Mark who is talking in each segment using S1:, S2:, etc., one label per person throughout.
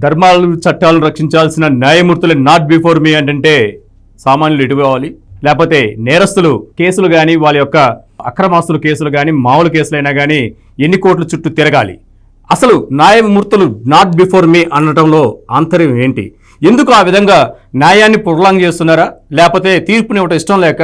S1: ధర్మాలు చట్టాలను రక్షించాల్సిన న్యాయమూర్తులు నాట్ బిఫోర్ మీ అంటే సామాన్యులు ఎటు పోవాలి? లేకపోతే నేరస్తులు కేసులు కానీ వాళ్ళ యొక్క అక్రమాస్తుల కేసులు కానీ మామూలు కేసులైనా కానీ ఎన్ని కోట్ల చుట్టూ తిరగాలి? అసలు న్యాయమూర్తులు నాట్ బిఫోర్ మీ అనటంలో ఆంతర్యం ఏంటి? ఎందుకు ఆ విధంగా న్యాయాన్ని పుర్లాంగ్ చేస్తున్నారా? లేకపోతే తీర్పుని ఒకటి ఇష్టం లేక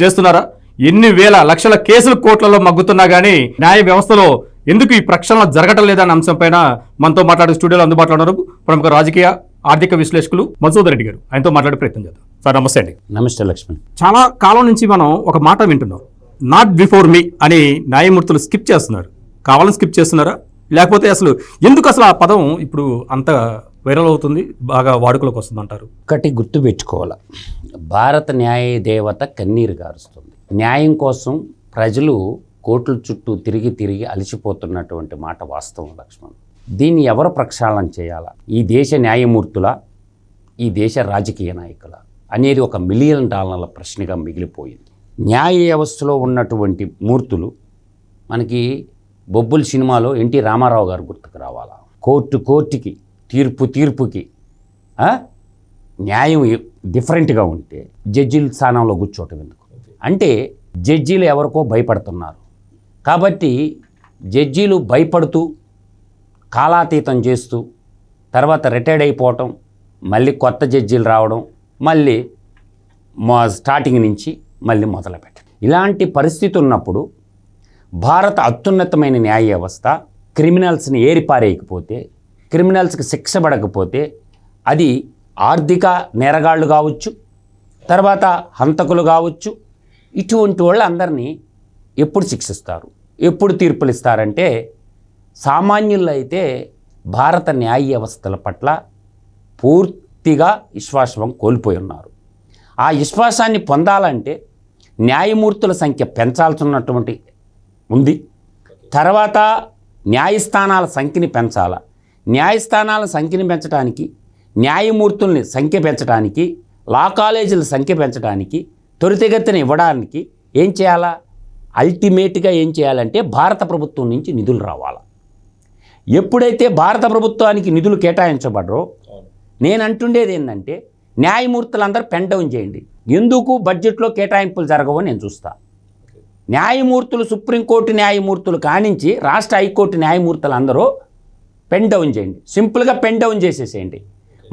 S1: చేస్తున్నారా? ఎన్ని వేల లక్షల కేసులు కోట్లలో మగ్గుతున్నా కానీ న్యాయ వ్యవస్థలో ఎందుకు ఈ ప్రక్షాళన జరగటం లేదన్న అంశంపైన మనతో మాట్లాడే స్టూడియోలో అందుబాటులో ఉన్నారు ప్రముఖ రాజకీయ ఆర్థిక విశ్లేషకులు మధుసూదన్ రెడ్డి గారు. ఆయనతో మాట్లాడే ప్రయత్నం చేద్దాం. సార్ నమస్తే అండి.
S2: నమస్తే లక్ష్మణ్.
S1: చాలా కాలం నుంచి మనం ఒక మాట వింటున్నాం, నాట్ బిఫోర్ మీ అని న్యాయమూర్తులు స్కిప్ చేస్తున్నారు. కావాలని స్కిప్ చేస్తున్నారా? లేకపోతే అసలు ఎందుకు అసలు ఆ పదం ఇప్పుడు అంత వైరల్ అవుతుంది, బాగా వాడుకలోకి వస్తుంది అంటారు?
S2: ఒకటి గుర్తుపెట్టుకోవాలి, భారత న్యాయ దేవత కన్నీరు గారుస్తుంది. న్యాయం కోసం ప్రజలు కోట్ల చుట్టూ తిరిగి తిరిగి అలసిపోతున్నటువంటి మాట వాస్తవం లక్ష్మణ్. దీన్ని ఎవరు ప్రక్షాళన చేయాలా? ఈ దేశ న్యాయమూర్తుల, ఈ దేశ రాజకీయ నాయకుల అనేది ఒక $1 మిలియన్ ప్రశ్నగా మిగిలిపోయింది. న్యాయ వ్యవస్థలో ఉన్నటువంటి మూర్తులు మనకి బొబ్బుల సినిమాలో ఎన్టీ రామారావు గారు గుర్తుకు రావాలా. కోర్టుకి తీర్పుకి న్యాయం డిఫరెంట్గా ఉంటే జడ్జీల స్థానంలో కూర్చోవటం ఎందుకు? అంటే జడ్జీలు ఎవరికో భయపడుతున్నారు కాబట్టి జడ్జీలు భయపడుతూ కాలాతీతం చేస్తూ తర్వాత రిటైర్డ్ అయిపోవటం, మళ్ళీ కొత్త జడ్జీలు రావడం, మళ్ళీ స్టార్టింగ్ నుంచి మళ్ళీ మొదలుపెట్టడం. ఇలాంటి పరిస్థితి ఉన్నప్పుడు భారత అత్యున్నతమైన న్యాయ వ్యవస్థ క్రిమినల్స్ని ఏరిపారేయకపోతే, క్రిమినల్స్కి శిక్ష పడకపోతే అది ఆర్థిక నేరగాళ్ళు కావచ్చు, తర్వాత హంతకులు కావచ్చు, ఇటువంటి వాళ్ళందరినీ ఎప్పుడు శిక్షిస్తారు, ఎప్పుడు తీర్పులు ఇస్తారంటే సామాన్యులు అయితే భారత న్యాయ వ్యవస్థల పట్ల పూర్తిగా విశ్వాసం కోల్పోయి ఉన్నారు. ఆ విశ్వాసాన్ని పొందాలంటే న్యాయమూర్తుల సంఖ్య పెంచాల్సినటువంటి ఉంది. తర్వాత న్యాయస్థానాల సంఖ్యని పెంచాలా. న్యాయస్థానాల సంఖ్యని పెంచడానికి, న్యాయమూర్తుల్ని సంఖ్య పెంచడానికి, లా కాలేజీల సంఖ్య పెంచడానికి, త్వరితగతిన ఇవ్వడానికి ఏం చేయాలా? అల్టిమేట్గా ఏం చేయాలంటే భారత ప్రభుత్వం నుంచి నిధులు రావాలా. ఎప్పుడైతే భారత ప్రభుత్వానికి నిధులు కేటాయించబడరో, నేను అంటుండేది ఏంటంటే న్యాయమూర్తులందరూ పెన్ డౌన్ చేయండి. ఎందుకు బడ్జెట్లో కేటాయింపులు జరగవో నేను చూస్తా. న్యాయమూర్తులు, సుప్రీంకోర్టు న్యాయమూర్తులు కానించి రాష్ట్ర హైకోర్టు న్యాయమూర్తులు అందరూ పెన్ డౌన్ చేయండి. సింపుల్గా పెన్ డౌన్ చేసేసేయండి.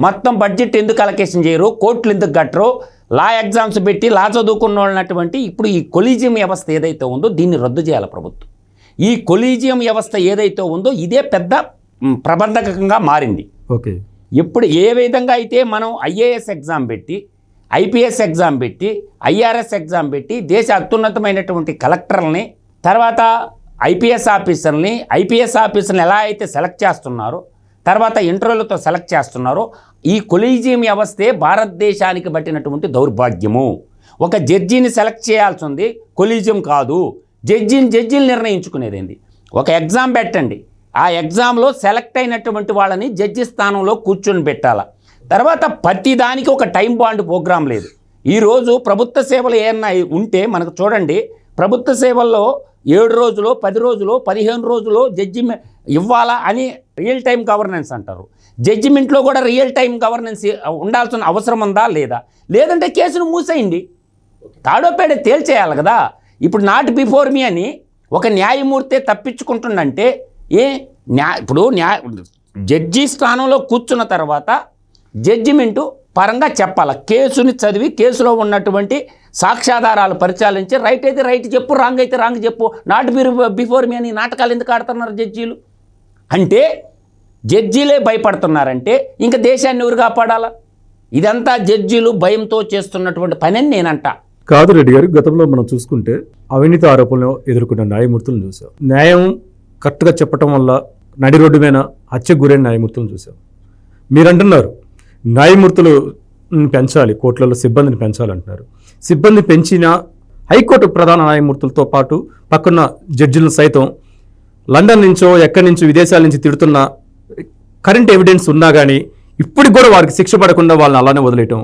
S2: మొత్తం బడ్జెట్ ఎందుకు అలొకేషన్ చేయరు, కోర్టులు ఎందుకు కట్టరు, లా ఎగ్జామ్స్ పెట్టి లా చదువుకున్న వాళ్ళనటువంటి ఇప్పుడు ఈ కొలీజియం వ్యవస్థ ఏదైతే ఉందో దీన్ని రద్దు చేయాలి ప్రభుత్వం. ఈ కొలీజియం వ్యవస్థ ఏదైతే ఉందో ఇదే పెద్ద ప్రబంధకంగా మారింది.
S1: ఓకే,
S2: ఎప్పుడు ఏ విధంగా అయితే మనం ఐఏఎస్ ఎగ్జామ్ పెట్టి, ఐపీఎస్ ఎగ్జామ్ పెట్టి, ఐఆర్ఎస్ ఎగ్జామ్ పెట్టి దేశ అత్యున్నతమైనటువంటి కలెక్టర్లని, తర్వాత ఐపీఎస్ ఆఫీసర్ని ఎలా అయితే సెలెక్ట్ చేస్తున్నారో, తర్వాత ఇంటర్వ్యూలతో సెలెక్ట్ చేస్తున్నారో, ఈ కొలీజియం వ్యవస్థే భారతదేశానికి పట్టినటువంటి దౌర్భాగ్యము. ఒక జడ్జిని సెలెక్ట్ చేయాల్సి ఉంది, కొలీజియం కాదు. జడ్జీలు నిర్ణయించుకునేదేంది? ఒక ఎగ్జామ్ పెట్టండి, ఆ ఎగ్జామ్లో సెలెక్ట్ అయినటువంటి వాళ్ళని జడ్జి స్థానంలో కూర్చొని పెట్టాలా. తర్వాత ప్రతిదానికి ఒక టైం బాండ్ ప్రోగ్రాం లేదు. ఈరోజు ప్రభుత్వ సేవలు ఏమన్నా ఉంటే మనకు చూడండి, ప్రభుత్వ సేవల్లో 7 రోజులు, 10 రోజులు, 15 రోజులు జడ్జి ఇవ్వాలా అని రియల్ టైం గవర్నెన్స్ అంటారు. జడ్జిమెంట్లో కూడా రియల్ టైం గవర్నెన్స్ ఉండాల్సిన అవసరం ఉందా లేదా? లేదంటే కేసును మూసేయండి, తాడోపేడ తేల్చేయాలి కదా. ఇప్పుడు నాట్ బిఫోర్ మీ అని ఒక న్యాయమూర్తే తప్పించుకుంటుందంటే ఇప్పుడు జడ్జి స్థానంలో కూర్చున్న తర్వాత జడ్జిమెంటు పరంగా చెప్పాలి. కేసుని చదివి కేసులో ఉన్నటువంటి సాక్ష్యాధారాలు పరిశీలించి రైట్ అయితే రైట్ చెప్పు, రాంగ్ అయితే రాంగ్ చెప్పు. నాట్ బిఫోర్ మీ అని నాటకాలు ఎందుకు ఆడుతున్నారు జడ్జీలు? అంటే జడ్జీలే భయపడుతున్నారంటే ఇంకా దేశాన్ని ఎవరు కాపాడాలా? ఇదంతా జడ్జీలు భయంతో చేస్తున్నటువంటి పని అని నేనంట.
S1: కాదు రెడ్డి గారు, గతంలో మనం చూసుకుంటే అవినీతి ఆరోపణలు ఎదుర్కొన్న న్యాయమూర్తులను చూసాం. న్యాయం కరెక్ట్గా చెప్పటం వల్ల నడి రోడ్డు మీద హత్యకు గురైన న్యాయమూర్తులను చూసాం. మీరు అంటున్నారు న్యాయమూర్తులు పెంచాలి, కోర్టులలో సిబ్బందిని పెంచాలంటున్నారు. సిబ్బంది పెంచిన హైకోర్టు ప్రధాన న్యాయమూర్తులతో పాటు పక్కన జడ్జిలను సైతం లండన్ నుంచో ఎక్కడి నుంచో విదేశాల నుంచి తిడుతున్న కరెంట్ ఎవిడెన్స్ ఉన్నా కానీ ఇప్పటికి కూడా వారికి శిక్ష పడకుండా వాళ్ళని అలానే వదిలేయటం,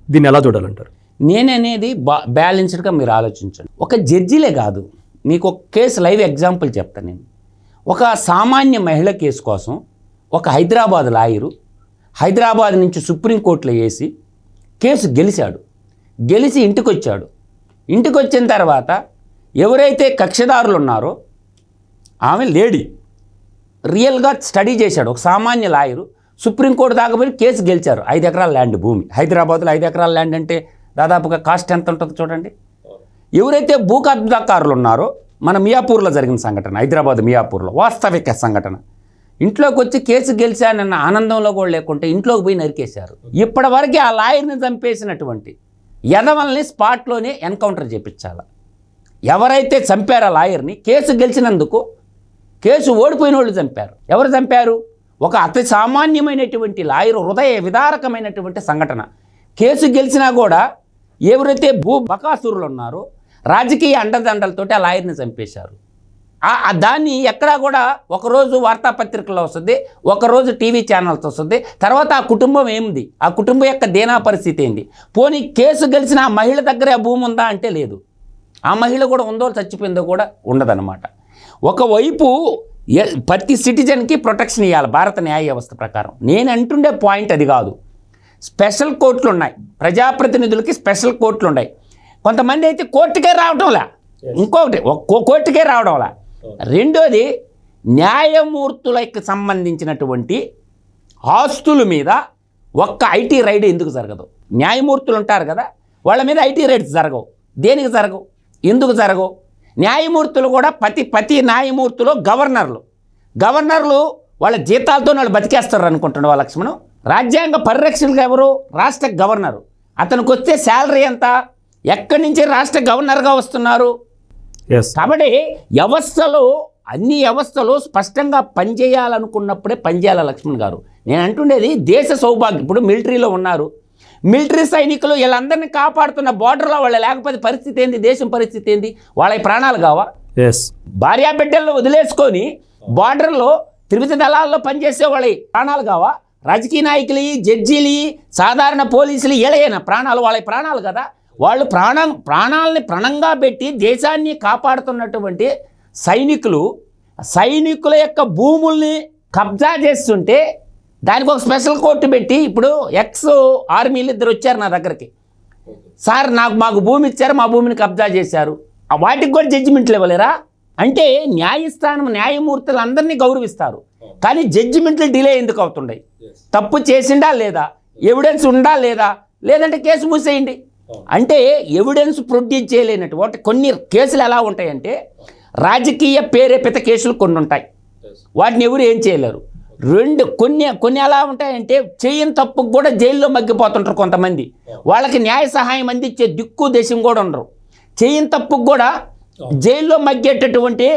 S1: దీన్ని ఎలా చూడాలంటారు?
S2: నేననేది బ్యాలెన్స్డ్గా మీరు ఆలోచించండి. ఒక జడ్జిలే కాదు, మీకు ఒక కేసు లైవ్ ఎగ్జాంపుల్ చెప్తాను నేను. ఒక సామాన్య మహిళ కేసు కోసం ఒక హైదరాబాద్ లాయరు హైదరాబాద్ నుంచి సుప్రీంకోర్టులో వేసి కేసు గెలిచి ఇంటికి వచ్చాడు. ఇంటికి వచ్చిన తర్వాత ఎవరైతే కక్షిదారులు ఉన్నారో ఆమె లేడీ రియల్గా స్టడీ చేశాడు. ఒక సామాన్య లాయరు సుప్రీంకోర్టు దాకా పోయి కేసు గెలిచారు. 5 ఎకరాల ల్యాండ్ భూమి. హైదరాబాద్లో 5 ఎకరాల ల్యాండ్ అంటే దాదాపుగా కాస్ట్ ఎంత ఉంటుందో చూడండి. ఎవరైతే భూ కబ్జాకారులు ఉన్నారో మన మియాపూర్లో జరిగిన సంఘటన, హైదరాబాద్ మియాపూర్లో వాస్తవిక సంఘటన, ఇంట్లోకి వచ్చి కేసు గెలిచానన్న ఆనందంలో కూడా లేకుంటే ఇంట్లోకి పోయి నరికేశారు. ఇప్పటివరకు ఆ లాయర్ని చంపేసినటువంటి యదవల్ని స్పాట్లోనే ఎన్కౌంటర్ చేయించాలి. ఎవరైతే చంపారో ఆ లాయర్ని కేసు గెలిచినందుకు కేసు ఓడిపోయిన వాళ్ళు చంపారు. ఎవరు చంపారు? ఒక అతి సామాన్యమైనటువంటి లాయరు హృదయ విదారకమైనటువంటి సంఘటన. కేసు గెలిచినా కూడా ఎవరైతే భూ బకాసురులు ఉన్నారో రాజకీయ అండదండలతోటి ఆ లాయర్ని చంపేశారు. దాన్ని ఎక్కడా కూడా ఒకరోజు వార్తాపత్రికల్లో వస్తుంది, ఒకరోజు టీవీ ఛానల్స్ వస్తుంది. తర్వాత ఆ కుటుంబం ఏంది, ఆ కుటుంబం యొక్క దేనా పరిస్థితి ఏంది? పోనీ కేసు గెలిచిన ఆ మహిళ దగ్గరే ఆ భూమి ఉందా అంటే లేదు. ఆ మహిళ కూడా ఉందో చచ్చిపోయిందో కూడా ఉండదన్నమాట. ఒకవైపు ప్రతి సిటిజన్కి ప్రొటెక్షన్ ఇవ్వాలి భారత న్యాయ వ్యవస్థ ప్రకారం. నేను అంటుండే పాయింట్ అది కాదు. స్పెషల్ కోర్టులు ఉన్నాయి, ప్రజాప్రతినిధులకి స్పెషల్ కోర్టులు ఉన్నాయి. కొంతమంది అయితే కోర్టుకే రావడంలా, ఇంకొకటి కోర్టుకే రావడంలా. రెండోది న్యాయమూర్తులకు సంబంధించినటువంటి ఆస్తుల మీద ఒక్క ఐటీ రైడ్ ఎందుకు జరగదు? న్యాయమూర్తులు ఉంటారు కదా, వాళ్ళ మీద ఐటీ రైడ్స్ జరగవు. దేనికి జరగవు? ఎందుకు జరగవు? న్యాయమూర్తులు కూడా ప్రతి న్యాయమూర్తులు గవర్నర్లు వాళ్ళ జీతాలతో వాళ్ళు బతికేస్తారు అనుకుంటున్నావా లక్ష్మణం? రాజ్యాంగ పరిరక్షకులు ఎవరు? రాష్ట్ర గవర్నరు. అతనికి వచ్చే శాలరీ ఎంత? ఎక్కడి నుంచి రాష్ట్ర గవర్నర్గా వస్తున్నారు? కాబట్టి అన్ని వ్యవస్థలు స్పష్టంగా పనిచేయాలనుకున్నప్పుడే పనిచేయాలి లక్ష్మణ్ గారు. నేను అంటుండేది దేశ సౌభాగ్యం. ఇప్పుడు మిలిటరీలో ఉన్నారు, మిలిటరీ సైనికులు వీళ్ళందరినీ కాపాడుతున్న బార్డర్లో వాళ్ళు లేకపోతే పరిస్థితి ఏంది? దేశం పరిస్థితి ఏంది? వాళ్ళ ప్రాణాలు కావా? భార్యా బిడ్డలను వదిలేసుకొని బార్డర్లో త్రివిధ దళాల్లో పనిచేసే వాళ్ళ ప్రాణాలు కావా? రాజకీయ నాయకులు, జడ్జీలు, సాధారణ పోలీసులు ఏలైనా ప్రాణాలు వాళ్ళ ప్రాణాలు కదా. వాళ్ళు ప్రాణాలని ప్రణంగా పెట్టి దేశాన్ని కాపాడుతున్నటువంటి సైనికుల యొక్క భూముల్ని కబ్జా చేస్తుంటే దానికి ఒక స్పెషల్ కోర్టు పెట్టి, ఇప్పుడు ఆర్మీలు 2 వచ్చారు నా దగ్గరికి. సార్ మాకు భూమి ఇచ్చారు, మా భూమిని కబ్జా చేశారు, వాటికి కూడా జడ్జిమెంట్లు ఇవ్వలేరా? అంటే న్యాయస్థానం న్యాయమూర్తులు అందరినీ గౌరవిస్తారు, కానీ జడ్జిమెంట్లు డిలే ఎందుకు అవుతుంటాయి? తప్పు చేసిండా లేదా, ఎవిడెన్స్ ఉందా లేదా, లేదంటే కేసు మూసేయండి. అంటే ఎవిడెన్స్ ప్రొడ్యూస్ చేయలేనటువంటి కొన్ని కేసులు ఎలా ఉంటాయంటే రాజకీయ ప్రేరేపిత కేసులు కొన్ని ఉంటాయి, వాటిని ఎవరు ఏం చేయలేరు. కొన్ని ఎలా ఉంటాయంటే చేయని తప్పుకు కూడా జైల్లో మగ్గిపోతుంటారు కొంతమంది, వాళ్ళకి న్యాయ సహాయం అందించే దిక్కు దేశం కూడా ఉండరు. చేయని తప్పుకు కూడా జైల్లో మగ్గేటటువంటి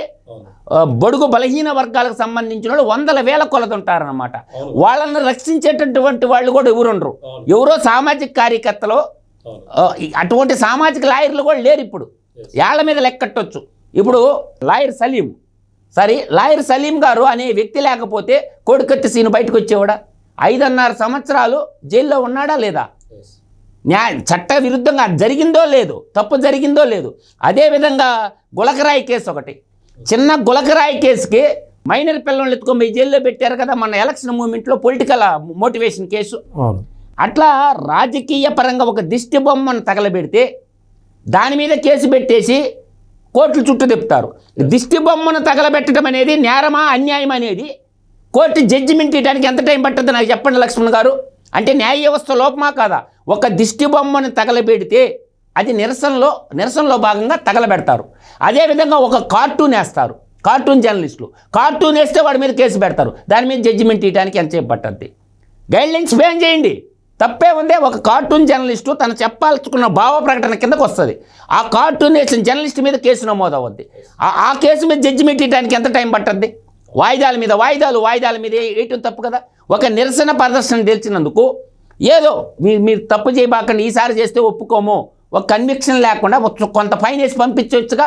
S2: బడుగు బలహీన వర్గాలకు సంబంధించిన వాళ్ళు 100,000 కొలదుంటారనమాట. వాళ్ళని రక్షించేటటువంటి వాళ్ళు కూడా ఎవరు ఉండరు. ఎవరో సామాజిక కార్యకర్తలు, అటువంటి సామాజిక లాయర్లు కూడా లేరు. ఇప్పుడు ఏళ్ల మీద లెక్కట్టొచ్చు. ఇప్పుడు లాయర్ సలీం గారు అనే వ్యక్తి లేకపోతే కోడికత్తి సీను బయటకు వచ్చేవాడా? 5.5 సంవత్సరాలు జైల్లో ఉన్నాడా లేదా? చట్ట విరుద్ధంగా జరిగిందో లేదు, తప్పు జరిగిందో లేదు. అదేవిధంగా గులకరాయి కేసు ఒకటి, చిన్న గులకరాయి కేసుకి మైనర్ పిల్లల్ని ఎత్తుకొని జైల్లో పెట్టారు కదా మన ఎలక్షన్ మూమెంట్లో, పొలిటికల్ మోటివేషన్ కేసు. అట్లా రాజకీయ పరంగా ఒక దిష్టి బొమ్మను తగలబెడితే దాని మీద కేసు పెట్టేసి కోర్టులు చుట్టూ తిప్పుతారు. దిష్టి బొమ్మను తగలబెట్టడం అనేది నేరమా అన్యాయం అనేది కోర్టు జడ్జిమెంట్ ఇవ్వడానికి ఎంత టైం పడుతుంది నాకు చెప్పండి లక్ష్మణ్ గారు. అంటే న్యాయ వ్యవస్థ లోపమా కాదా? ఒక దిష్టి బొమ్మను తగలబెడితే అది నిరసనలో భాగంగా తగలబెడతారు. అదేవిధంగా ఒక కార్టూన్ వేస్తారు, కార్టూన్ జర్నలిస్టులు కార్టూన్ వేస్తే వాడి మీద కేసు పెడతారు. దాని మీద జడ్జిమెంట్ ఇవ్వడానికి ఎంతసేపు పట్టద్ది? గైడ్లైన్స్ ఫ్రేమ్ చేయండి, తప్పే ఉందే. ఒక కార్టూన్ జర్నలిస్టు తను చెప్పాల్సుకున్న భావ ప్రకటన కిందకు వస్తుంది, ఆ కార్టూన్ వేసిన జర్నలిస్ట్ మీద కేసు నమోదవుద్ది. ఆ కేసు మీద జడ్జిమెంట్ ఇవ్వడానికి ఎంత టైం పట్టద్ది? వాయిదాల మీద వేయటం తప్పు కదా. ఒక నిరసన ప్రదర్శన తెలిసినందుకు ఏదో మీరు తప్పు చేయబాకండి, ఈసారి చేస్తే ఒప్పుకోము, ఒక కన్విక్షన్ లేకుండా కొంత ఫైన్ వేసి పంపించవచ్చుగా.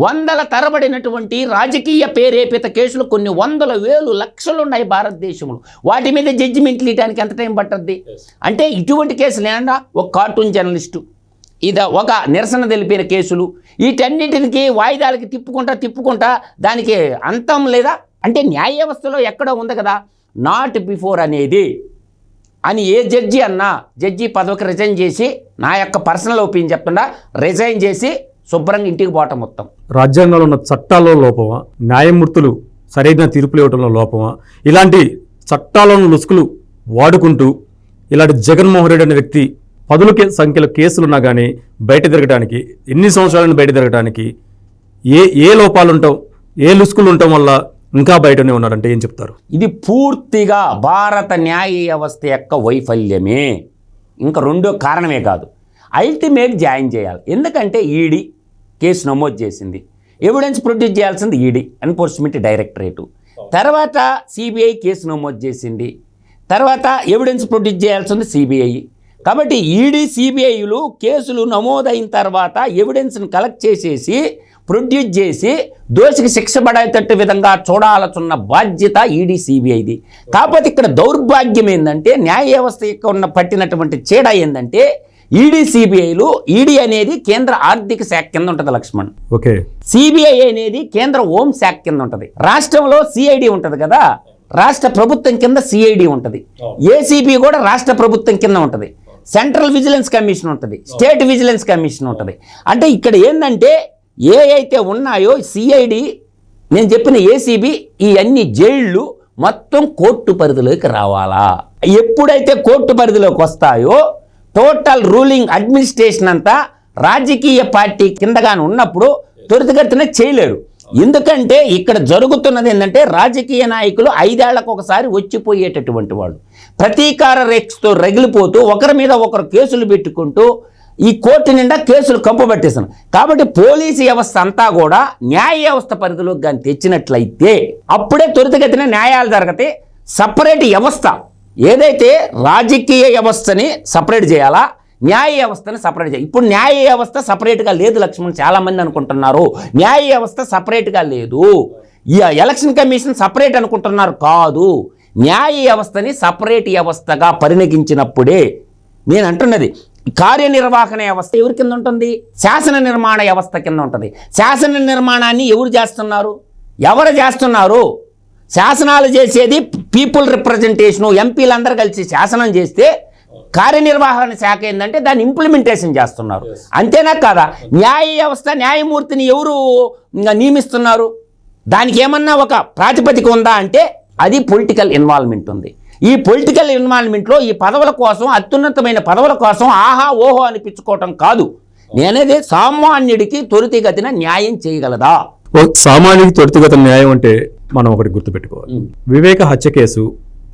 S2: 100 తరబడినటువంటి రాజకీయ ప్రేరేపిత కేసులు కొన్ని 100,000 లక్షలు ఉన్నాయి భారతదేశంలో. వాటి మీద జడ్జిమెంట్లు ఇవ్వడానికి ఎంత టైం పట్టద్ది? అంటే ఇటువంటి కేసులు ఏమన్నా ఒక కార్టూన్ జర్నలిస్టు, ఒక నిరసన తెలిపిన కేసులు, వీటన్నిటికి వాయిదాలకి తిప్పుకుంటా దానికి అంతం లేదా? అంటే న్యాయ వ్యవస్థలో ఎక్కడో ఉంది కదా నాట్ బిఫోర్ అనేది. అని ఏ జడ్జి అన్నా జడ్జి పదవికి రిజైన్ చేసి, నా యొక్క పర్సనల్ ఒపీనియన్ చెప్తుండా, రిజైన్ చేసి శుభ్రంగా ఇంటికి పోవటం మొత్తం.
S1: రాజ్యాంగంలో ఉన్న చట్టాల్లో లోపమా, న్యాయమూర్తులు సరైన తీర్పులు ఇవ్వడంలో లోపమా, ఇలాంటి చట్టాలను లుసుకులు వాడుకుంటూ ఇలాంటి జగన్మోహన్ రెడ్డి అనే వ్యక్తి పదుల సంఖ్యలో కేసులున్నా కానీ బయట తిరగడానికి, ఎన్ని సంవత్సరాలను బయట తిరగడానికి ఏ లోపాలు ఉంటాం, ఏ లుసుకులు ఉండటం వల్ల ఇంకా బయటనే ఉన్నారంటే ఏం చెప్తారు?
S2: ఇది పూర్తిగా భారత న్యాయ వ్యవస్థ యొక్క వైఫల్యమే, ఇంకా రెండో కారణమే కాదు. అల్టిమేట్ జాయిన్ చేయాలి. ఎందుకంటే ఈడీ కేసు నమోదు చేసింది, ఎవిడెన్స్ ప్రొడ్యూస్ చేయాల్సింది ఈడీ, ఎన్ఫోర్స్మెంట్ డైరెక్టరేటు. తర్వాత సిబిఐ కేసు నమోదు చేసింది, తర్వాత ఎవిడెన్స్ ప్రొడ్యూస్ చేయాల్సింది సిబిఐ. కాబట్టి ఈడీ సిబిఐలు కేసులు నమోదైన తర్వాత ఎవిడెన్స్ని కలెక్ట్ చేసేసి ప్రొడ్యూస్ చేసి దోషికి శిక్ష పడేటట్టు విధంగా చూడాల్సిన బాధ్యత ఈడీ సిబిఐది. కాకపోతే ఇక్కడ దౌర్భాగ్యం ఏంటంటే, న్యాయ వ్యవస్థ యొక్క ఉన్న పట్టినటువంటి చీడ ఏంటంటే, ఈడీ సిబిఐలు, ఈడీ అనేది కేంద్ర ఆర్థిక శాఖ కింద ఉంటుంది లక్ష్మణ్,
S1: ఓకే,
S2: సిబిఐ అనేది కేంద్ర హోం శాఖ కింద ఉంటుంది. రాష్ట్రంలో సిఐడి ఉంటుంది కదా, రాష్ట్ర ప్రభుత్వం కింద సిఐడి ఉంటుంది. ఏసీబీ కూడా రాష్ట్ర ప్రభుత్వం కింద ఉంటుంది. సెంట్రల్ విజిలెన్స్ కమిషన్ ఉంటుంది, స్టేట్ విజిలెన్స్ కమిషన్ ఉంటుంది. అంటే ఇక్కడ ఏంటంటే, ఏ అయితే ఉన్నాయో సిఐడి, నేను చెప్పిన ఏసీబీ, ఈ అన్ని జైళ్ళు మొత్తం కోర్టు పరిధిలోకి రావాలా. ఎప్పుడైతే కోర్టు పరిధిలోకి వస్తాయో టోటల్ రూలింగ్ అడ్మినిస్ట్రేషన్ అంతా రాజకీయ పార్టీ కిందగానే ఉన్నప్పుడు త్వరితగతిన చేయలేరు. ఎందుకంటే ఇక్కడ జరుగుతున్నది ఏంటంటే, రాజకీయ నాయకులు 5 ఏళ్లకు ఒకసారి వచ్చిపోయేటటువంటి వాళ్ళు, ప్రతీకార రేక్స్తో రగిలిపోతూ ఒకరి మీద ఒకరు కేసులు పెట్టుకుంటూ ఈ కోర్టు నిండా కేసులు కంపబట్టేస్తాను. కాబట్టి పోలీసు వ్యవస్థ అంతా కూడా న్యాయ వ్యవస్థ పరిధిలోకి కానీ తెచ్చినట్లయితే అప్పుడే త్వరితగతిన న్యాయాలు జరగతే. సపరేట్ వ్యవస్థ ఏదైతే రాజకీయ వ్యవస్థని సపరేట్ చేయాలా, న్యాయ వ్యవస్థని సపరేట్ చేయాలి. ఇప్పుడు న్యాయ వ్యవస్థ సపరేట్గా లేదు లక్ష్మణ్, చాలామంది అనుకుంటున్నారు న్యాయ వ్యవస్థ సపరేట్గా లేదు, ఈ ఎలక్షన్ కమిషన్ సపరేట్ అనుకుంటున్నారు. కాదు, న్యాయ వ్యవస్థని సపరేట్ వ్యవస్థగా పరిగణించినప్పుడే, నేను అంటున్నది కార్యనిర్వాహణ వ్యవస్థ ఎవరి కింద ఉంటుంది? శాసన నిర్మాణ వ్యవస్థ కింద ఉంటుంది. శాసన నిర్మాణాన్ని ఎవరు చేస్తున్నారు? శాసనాలు చేసేది పీపుల్ రిప్రజెంటేషను, ఎంపీలందరూ కలిసి శాసనం చేస్తే కార్యనిర్వహణ శాఖ ఏంటంటే దాన్ని ఇంప్లిమెంటేషన్ చేస్తున్నారు. అంతేనా కాదా? న్యాయ వ్యవస్థ న్యాయమూర్తిని ఎవరు నియమిస్తున్నారు? దానికి ఏమన్నా ఒక ప్రాతిపదిక ఉందా అంటే అది పొలిటికల్ ఇన్వాల్వ్మెంట్ ఉంది. ఈ పొలిటికల్ ఇన్వాల్వ్మెంట్లో ఈ పదవుల కోసం, అత్యున్నతమైన పదవుల కోసం ఆహా ఓహో అనిపించుకోవటం కాదు. నేనేది సామాన్యుడికి త్వరితగతిన న్యాయం చేయగలదా?
S1: సామాన్యుడికి త్వరితగతిన న్యాయం అంటే మనం ఒకటి గుర్తుపెట్టుకోవాలి. వివేక హత్య కేసు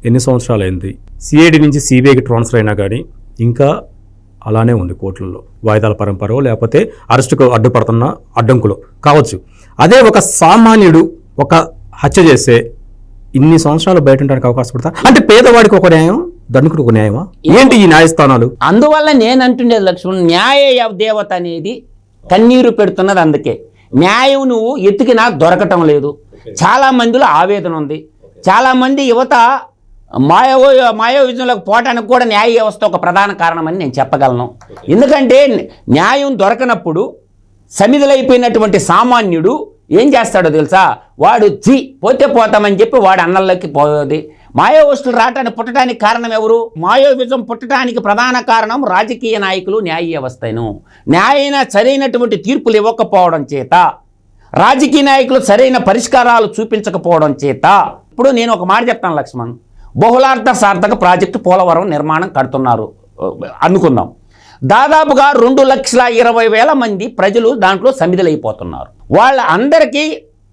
S1: ఎన్ని సంవత్సరాలు అయింది, సిఐడి నుంచి సిబిఐకి ట్రాన్స్ఫర్ అయినా కానీ ఇంకా అలానే ఉంది కోర్టులలో, వాయిదాల పరంపర లేకపోతే అరెస్టుకు అడ్డుపడుతున్న అడ్డంకులు కావచ్చు. అదే ఒక సామాన్యుడు ఒక హత్య చేస్తే ఇన్ని సంవత్సరాలు బయట ఉండడానికి అవకాశం పడతా అంటే పేదవాడికి ఒక న్యాయం, ధనికుడికి ఒక న్యాయమా? ఏంటి ఈ న్యాయస్థానాలు?
S2: అందువల్ల నేను అంటుండేది లక్ష్మణ్, న్యాయ దేవత అనేది కన్నీరు పెడుతున్నది. అందుకే న్యాయం నువ్వు ఎతికినా దొరకటం లేదు. చాలా మందిలో ఆవేదన ఉంది. చాలామంది యువత మాయోవిజంలోకి పోవటానికి కూడా న్యాయ వ్యవస్థ ఒక ప్రధాన కారణమని నేను చెప్పగలను. ఎందుకంటే న్యాయం దొరకనప్పుడు సమిధులైపోయినటువంటి సామాన్యుడు ఏం చేస్తాడో తెలుసా? వాడు పోతే పోతామని చెప్పి వాడు అన్నల్లోకి పోయేది. మాయోవిస్టులు పుట్టడానికి కారణం ఎవరు? మాయోవిజం పుట్టడానికి ప్రధాన కారణం రాజకీయ నాయకులు, న్యాయ వ్యవస్థను. సరైనటువంటి తీర్పులు ఇవ్వకపోవడం చేత, రాజకీయ నాయకులు సరైన పరిష్కారాలు చూపించకపోవడం చేత. ఇప్పుడు నేను ఒక మాట చెప్తాను లక్ష్మణ్, బహుళార్థ సార్థక ప్రాజెక్టు పోలవరం నిర్మాణం కడుతున్నారు అనుకుందాం. దాదాపుగా 2,20,000 మంది ప్రజలు దాంట్లో సమిధులైపోతున్నారు. వాళ్ళ అందరికీ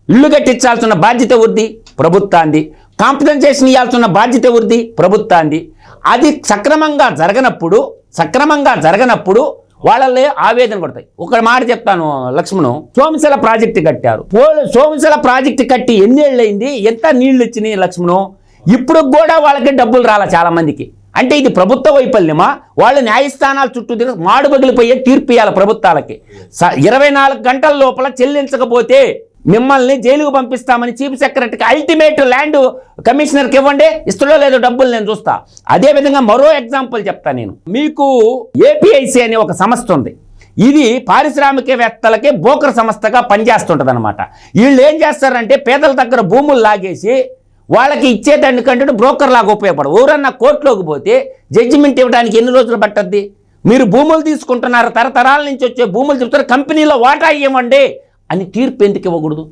S2: ఇల్లు కట్టించాల్సిన బాధ్యత ఎవరిది? ప్రభుత్వాన్ని. కాంపెన్సేషన్ ఇవ్వాల్సిన బాధ్యత ఎవరిది? ప్రభుత్వాన్ని. అది సక్రమంగా జరగనప్పుడు వాళ్ళే ఆవేదన పడతాయి. ఒక మాట చెప్తాను లక్ష్మణు, సోమశిల ప్రాజెక్టు కట్టారు. సోమశిల ప్రాజెక్టు కట్టి ఎన్నేళ్ళైంది, ఎంత నీళ్లు వచ్చినాయి లక్ష్మణు? ఇప్పుడు కూడా వాళ్ళకి డబ్బులు రాలా చాలా మందికి. అంటే ఇది ప్రభుత్వ వైఫల్యమా? వాళ్ళు న్యాయస్థానాల చుట్టూ మాడు పగిలిపోయే తీర్పు ఇవ్వాలి ప్రభుత్వాలకి. 24 గంటల లోపల చెల్లించకపోతే మిమ్మల్ని జైలుకు పంపిస్తామని చీఫ్ సెక్రటరీకి అల్టిమేట్ ల్యాండ్ కమిషనర్కి ఇవ్వండి, ఇస్తుందో లేదో డబ్బులు నేను చూస్తా. అదేవిధంగా మరో ఎగ్జాంపుల్ చెప్తా నేను మీకు. ఏపీఐసి అనే ఒక సంస్థ ఉంది. ఇది పారిశ్రామికవేత్తలకి బోకర్ సంస్థగా పనిచేస్తుంటుంది అనమాట. వీళ్ళు ఏం చేస్తారంటే పేదల దగ్గర భూములు లాగేసి వాళ్ళకి ఇచ్చేదానికంటే బ్రోకర్ లాగా ఉపయోగపడవు. ఎవరన్నా కోర్టులోకి పోతే జడ్జిమెంట్ ఇవ్వడానికి ఎన్ని రోజులు పట్టద్ది? మీరు భూములు తీసుకుంటున్నారు, తరతరాల నుంచి వచ్చే భూములు చెప్తారు, కంపెనీలో వాటా ఇవ్వండి అని తీర్పు ఎందుకు ఇవ్వకూడదు?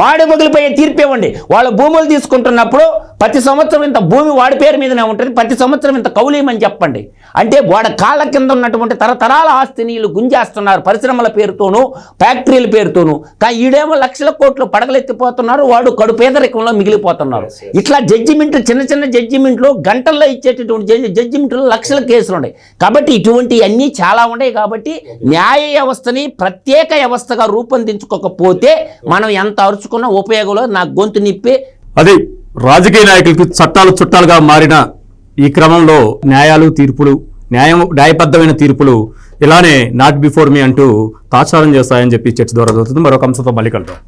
S2: వాడి పగిలిపోయే తీర్పు ఇవ్వండి. వాళ్ళ భూములు తీసుకుంటున్నప్పుడు ప్రతి సంవత్సరం ఇంత భూమి వాడి పేరు మీదనే ఉంటుంది, ప్రతి సంవత్సరం ఇంత కౌలీమని చెప్పండి. అంటే వాడి కాళ్ళ కింద ఉన్నటువంటి తరతరాల ఆస్తిని వీళ్ళు గుంజేస్తున్నారు, పరిశ్రమల పేరుతోనూ ఫ్యాక్టరీల పేరుతోనూ. కానీ ఈడేమో లక్షల కోట్లు పడగలెత్తిపోతున్నారు, వాడు కడు పేదరికంలో మిగిలిపోతున్నారు. ఇట్లా జడ్జిమెంట్, చిన్న చిన్న జడ్జిమెంట్లు గంటల్లో ఇచ్చేటటువంటి జడ్జిమెంట్లు లక్షల కేసులు ఉన్నాయి. కాబట్టి ఇటువంటి అన్నీ చాలా ఉన్నాయి. కాబట్టి న్యాయ వ్యవస్థని ప్రత్యేక వ్యవస్థగా రూపొందించుకోకపోతే మనం ఎంత అరుచుకున్న ఉపయోగంలో నాకు గొంతు నిప్పి.
S1: అది రాజకీయ నాయకులకి చట్టాలు చుట్టాలుగా మారిన ఈ క్రమంలో న్యాయబద్ధమైన తీర్పులు ఇలానే నాట్ బిఫోర్ మీ అంటూ తాత్సారం చేస్తాయని చెప్పి చర్చ ద్వారా జరుగుతుంది. మరొక అంశంతో మళ్ళీ కలుద్దాం.